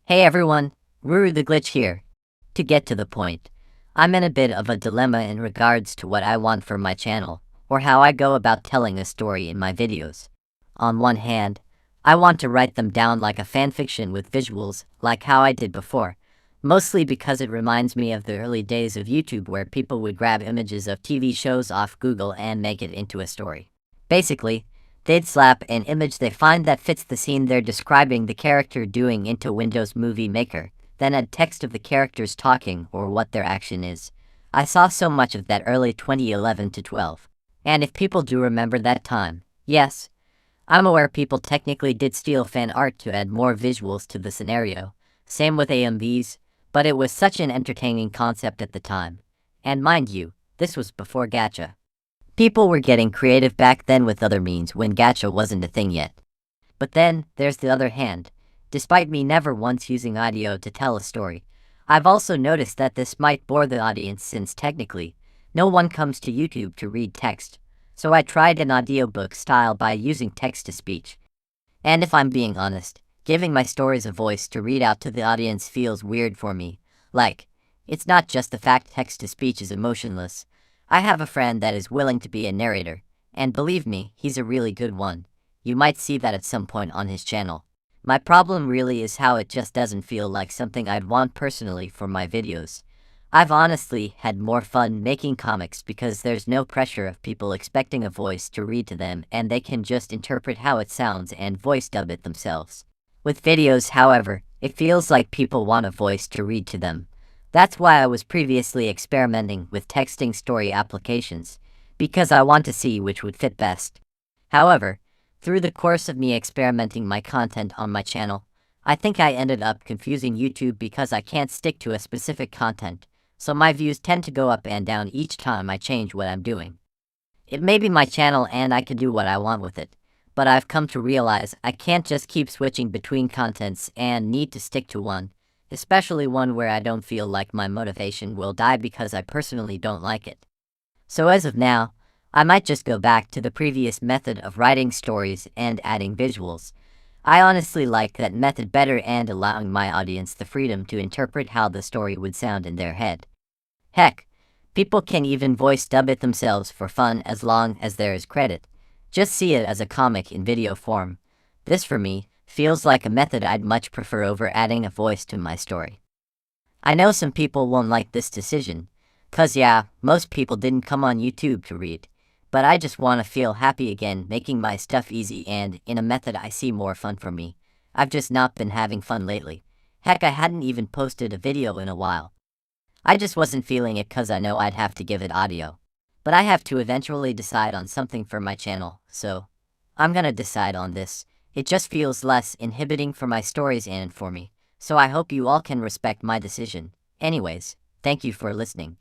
Hey everyone, Ruru the Glitch here. To get to the point, I'm in a bit of a dilemma in regards to what I want for my channel, or how I go about telling a story in my videos. On one hand, I want to write them down like a fanfiction with visuals, like how I did before, mostly because it reminds me of the early days of YouTube where people would grab images of TV shows off Google and make it into a story. Basically, they'd slap an image they find that fits the scene they're describing the character doing into Windows Movie Maker, then add text of the characters talking or what their action is. I saw so much of that early 2011 to 12. And if people do remember that time, yes, I'm aware people technically did steal fan art to add more visuals to the scenario, same with AMVs, but it was such an entertaining concept at the time. And mind you, this was before gacha. People were getting creative back then with other means when gacha wasn't a thing yet. But then, there's the other hand. Despite me never once using audio to tell a story, I've also noticed that this might bore the audience since technically, no one comes to YouTube to read text, so I tried an audiobook style by using text-to-speech. And if I'm being honest, giving my stories a voice to read out to the audience feels weird for me. Like, it's not just the fact text-to-speech is emotionless. I have a friend that is willing to be a narrator, and believe me, he's a really good one. You might see that at some point on his channel. My problem really is how it just doesn't feel like something I'd want personally for my videos. I've honestly had more fun making comics because there's no pressure of people expecting a voice to read to them and they can just interpret how it sounds and voice dub it themselves. With videos, however, it feels like people want a voice to read to them. That's why I was previously experimenting with texting story applications, because I want to see which would fit best. However, through the course of me experimenting my content on my channel, I think I ended up confusing YouTube because I can't stick to a specific content, so my views tend to go up and down each time I change what I'm doing. It may be my channel and I can do what I want with it, but I've come to realize I can't just keep switching between contents and need to stick to one, especially one where I don't feel like my motivation will die because I personally don't like it. So as of now, I might just go back to the previous method of writing stories and adding visuals. I honestly like that method better and allowing my audience the freedom to interpret how the story would sound in their head. Heck, people can even voice dub it themselves for fun as long as there is credit. Just see it as a comic in video form. This for me feels like a method I'd much prefer over adding a voice to my story. I know some people won't like this decision, cause yeah, most people didn't come on YouTube to read, but I just wanna feel happy again making my stuff easy and in a method I see more fun for me. I've just not been having fun lately. Heck, I hadn't even posted a video in a while. I just wasn't feeling it cause I know I'd have to give it audio. But I have to eventually decide on something for my channel, so I'm gonna decide on this. It just feels less inhibiting for my stories and for me, so I hope you all can respect my decision. Anyways, thank you for listening.